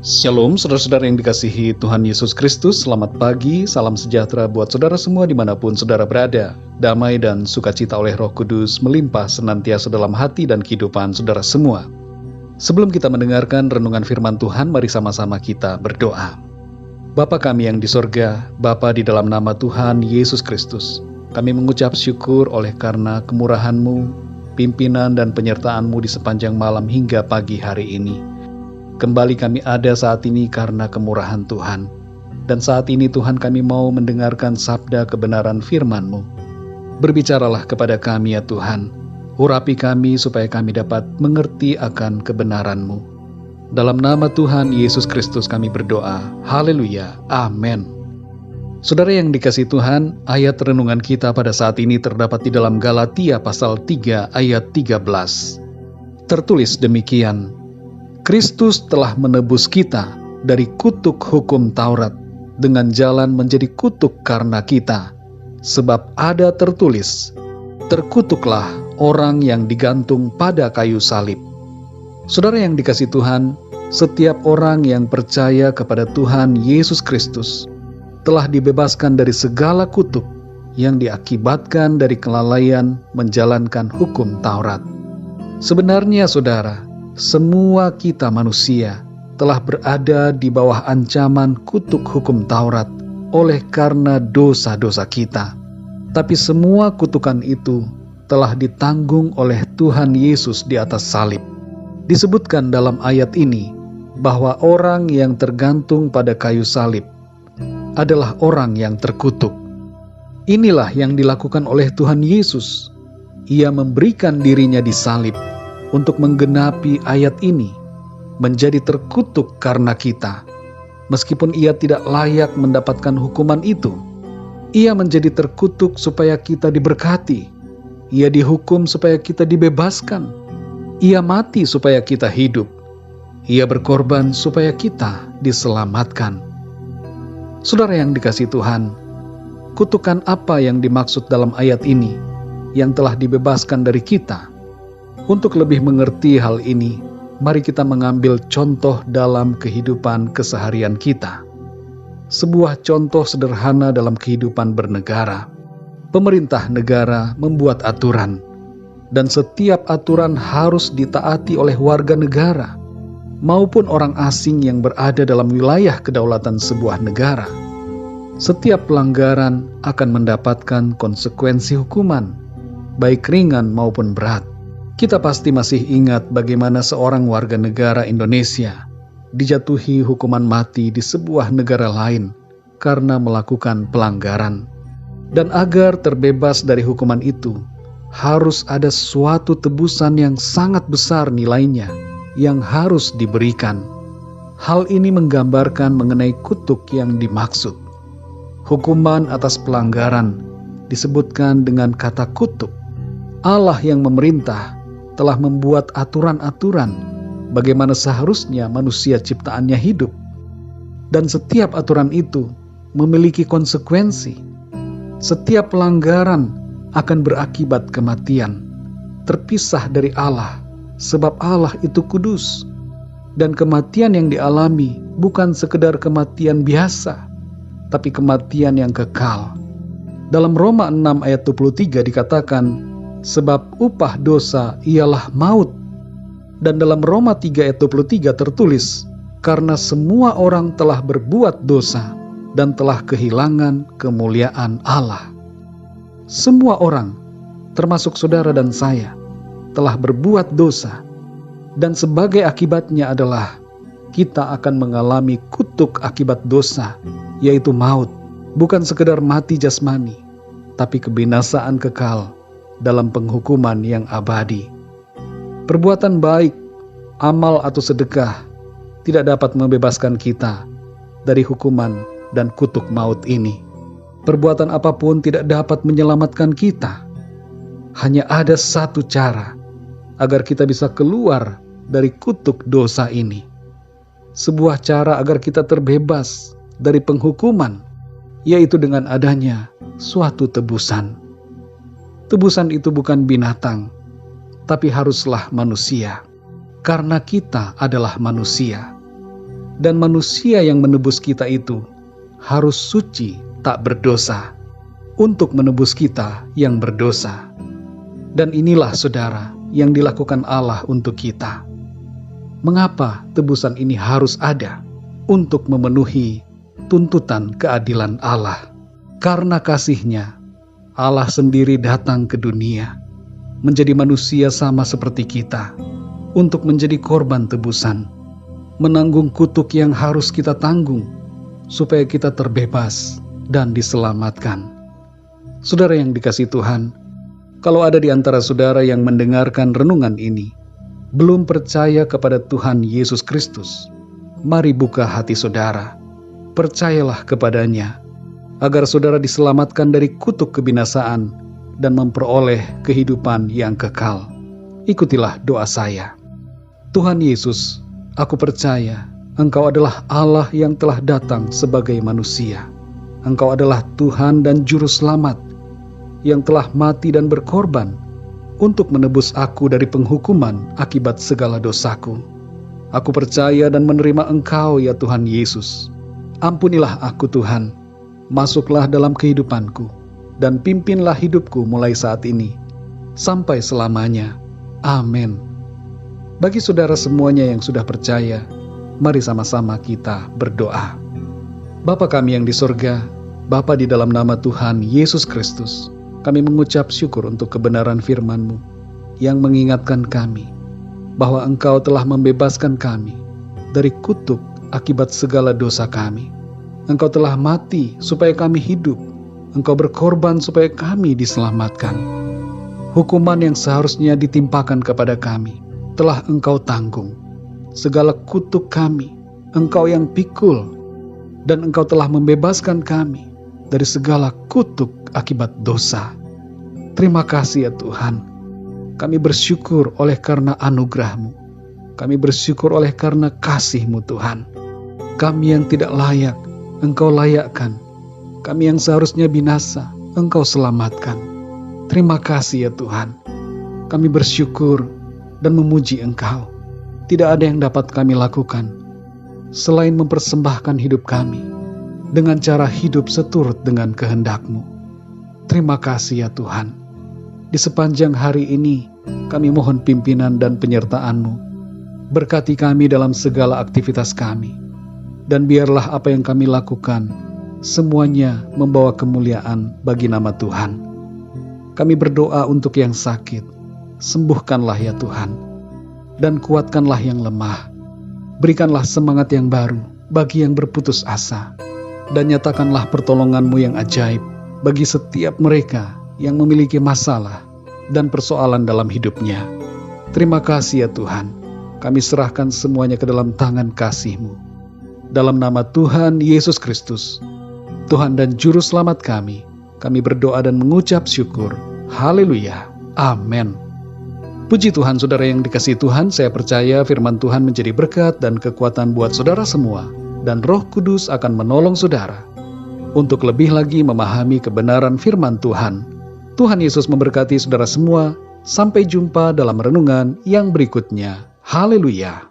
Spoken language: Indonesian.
Shalom saudara-saudara yang dikasihi Tuhan Yesus Kristus. Selamat pagi, salam sejahtera buat saudara semua dimanapun saudara berada. Damai dan sukacita oleh Roh Kudus melimpah senantiasa dalam hati dan kehidupan saudara semua. Sebelum kita mendengarkan renungan firman Tuhan, mari sama-sama kita berdoa. Bapa kami yang di sorga, Bapa di dalam nama Tuhan Yesus Kristus, kami mengucap syukur oleh karena kemurahan-Mu, pimpinan dan penyertaan-Mu di sepanjang malam hingga pagi hari ini. Kembali kami ada saat ini karena kemurahan Tuhan. Dan saat ini Tuhan kami mau mendengarkan sabda kebenaran firman-Mu. Berbicaralah kepada kami ya Tuhan. Urapi kami supaya kami dapat mengerti akan kebenaran-Mu. Dalam nama Tuhan Yesus Kristus kami berdoa. Haleluya. Amin. Saudara yang dikasihi Tuhan, ayat renungan kita pada saat ini terdapat di dalam Galatia pasal 3 ayat 13. Tertulis demikian. Kristus telah menebus kita dari kutuk hukum Taurat dengan jalan menjadi kutuk karena kita. Sebab ada tertulis, terkutuklah orang yang digantung pada kayu salib. Saudara yang dikasihi Tuhan, setiap orang yang percaya kepada Tuhan Yesus Kristus telah dibebaskan dari segala kutuk yang diakibatkan dari kelalaian menjalankan hukum Taurat. Sebenarnya saudara, semua kita manusia telah berada di bawah ancaman kutuk hukum Taurat oleh karena dosa-dosa kita. Tapi semua kutukan itu telah ditanggung oleh Tuhan Yesus di atas salib. Disebutkan dalam ayat ini bahwa orang yang tergantung pada kayu salib adalah orang yang terkutuk. Inilah yang dilakukan oleh Tuhan Yesus. Ia memberikan dirinya disalib untuk menggenapi ayat ini, menjadi terkutuk karena kita. Meskipun ia tidak layak mendapatkan hukuman itu, ia menjadi terkutuk supaya kita diberkati. Ia dihukum supaya kita dibebaskan. Ia mati supaya kita hidup. Ia berkorban supaya kita diselamatkan. Saudara yang dikasihi Tuhan, kutukan apa yang dimaksud dalam ayat ini yang telah dibebaskan dari kita? Untuk lebih mengerti hal ini, mari kita mengambil contoh dalam kehidupan keseharian kita. Sebuah contoh sederhana dalam kehidupan bernegara. Pemerintah negara membuat aturan, dan setiap aturan harus ditaati oleh warga negara maupun orang asing yang berada dalam wilayah kedaulatan sebuah negara. Setiap pelanggaran akan mendapatkan konsekuensi hukuman, baik ringan maupun berat. Kita pasti masih ingat bagaimana seorang warga negara Indonesia dijatuhi hukuman mati di sebuah negara lain karena melakukan pelanggaran. Dan agar terbebas dari hukuman itu, harus ada suatu tebusan yang sangat besar nilainya yang harus diberikan. Hal ini menggambarkan mengenai kutuk yang dimaksud. Hukuman atas pelanggaran disebutkan dengan kata kutuk. Allah yang memerintah telah membuat aturan-aturan bagaimana seharusnya manusia ciptaannya hidup. Dan setiap aturan itu memiliki konsekuensi. Setiap pelanggaran akan berakibat kematian, terpisah dari Allah, sebab Allah itu kudus. Dan kematian yang dialami bukan sekedar kematian biasa, tapi kematian yang kekal. Dalam Roma 6 ayat 23 dikatakan, sebab upah dosa ialah maut. Dan dalam Roma 3 ayat 23 tertulis, karena semua orang telah berbuat dosa dan telah kehilangan kemuliaan Allah. Semua orang, termasuk saudara dan saya, telah berbuat dosa. Dan sebagai akibatnya adalah kita akan mengalami kutuk akibat dosa, yaitu maut. Bukan sekedar mati jasmani, tapi kebinasaan kekal dalam penghukuman yang abadi. Perbuatan baik, amal atau sedekah tidak dapat membebaskan kita dari hukuman dan kutuk maut ini. Perbuatan apapun tidak dapat menyelamatkan kita. Hanya ada satu cara agar kita bisa keluar dari kutuk dosa ini. Sebuah cara agar kita terbebas dari penghukuman, yaitu dengan adanya suatu tebusan. Tebusan itu bukan binatang, tapi haruslah manusia, karena kita adalah manusia. Dan manusia yang menebus kita itu harus suci, tak berdosa, untuk menebus kita yang berdosa. Dan inilah saudara yang dilakukan Allah untuk kita. Mengapa tebusan ini harus ada? Untuk memenuhi tuntutan keadilan Allah. Karena kasih-Nya, Allah sendiri datang ke dunia, menjadi manusia sama seperti kita, untuk menjadi korban tebusan, menanggung kutuk yang harus kita tanggung, supaya kita terbebas dan diselamatkan. Saudara yang dikasihi Tuhan, kalau ada di antara saudara yang mendengarkan renungan ini, belum percaya kepada Tuhan Yesus Kristus, mari buka hati saudara, percayalah kepadanya, agar saudara diselamatkan dari kutuk kebinasaan dan memperoleh kehidupan yang kekal. Ikutilah doa saya. Tuhan Yesus, aku percaya Engkau adalah Allah yang telah datang sebagai manusia. Engkau adalah Tuhan dan Juru Selamat yang telah mati dan berkorban untuk menebus aku dari penghukuman akibat segala dosaku. Aku percaya dan menerima Engkau ya Tuhan Yesus. Ampunilah aku Tuhan, masuklah dalam kehidupanku, dan pimpinlah hidupku mulai saat ini, sampai selamanya. Amin. Bagi saudara semuanya yang sudah percaya, mari sama-sama kita berdoa. Bapa kami yang di sorga, Bapa di dalam nama Tuhan Yesus Kristus, kami mengucap syukur untuk kebenaran firman-Mu yang mengingatkan kami bahwa Engkau telah membebaskan kami dari kutuk akibat segala dosa kami. Engkau telah mati supaya kami hidup. Engkau berkorban supaya kami diselamatkan. Hukuman yang seharusnya ditimpakan kepada kami telah Engkau tanggung. Segala kutuk kami Engkau yang pikul, dan Engkau telah membebaskan kami dari segala kutuk akibat dosa. Terima kasih ya Tuhan. Kami bersyukur oleh karena anugerah-Mu. Kami bersyukur oleh karena kasih-Mu Tuhan. Kami yang tidak layak, Engkau layakkan. Kami yang seharusnya binasa, Engkau selamatkan. Terima kasih ya Tuhan. Kami bersyukur dan memuji Engkau. Tidak ada yang dapat kami lakukan selain mempersembahkan hidup kami dengan cara hidup seturut dengan kehendak-Mu. Terima kasih ya Tuhan. Di sepanjang hari ini kami mohon pimpinan dan penyertaan-Mu. Berkati kami dalam segala aktivitas kami, dan biarlah apa yang kami lakukan semuanya membawa kemuliaan bagi nama Tuhan. Kami berdoa untuk yang sakit, sembuhkanlah ya Tuhan, dan kuatkanlah yang lemah. Berikanlah semangat yang baru bagi yang berputus asa, dan nyatakanlah pertolongan-Mu yang ajaib bagi setiap mereka yang memiliki masalah dan persoalan dalam hidupnya. Terima kasih ya Tuhan. Kami serahkan semuanya ke dalam tangan kasih-Mu. Dalam nama Tuhan Yesus Kristus, Tuhan dan Juru Selamat kami berdoa dan mengucap syukur. Haleluya. Amin. Puji Tuhan, saudara yang dikasihi Tuhan, saya percaya firman Tuhan menjadi berkat dan kekuatan buat saudara semua, dan Roh Kudus akan menolong saudara untuk lebih lagi memahami kebenaran firman Tuhan. Tuhan Yesus memberkati saudara semua. Sampai jumpa dalam renungan yang berikutnya. Haleluya.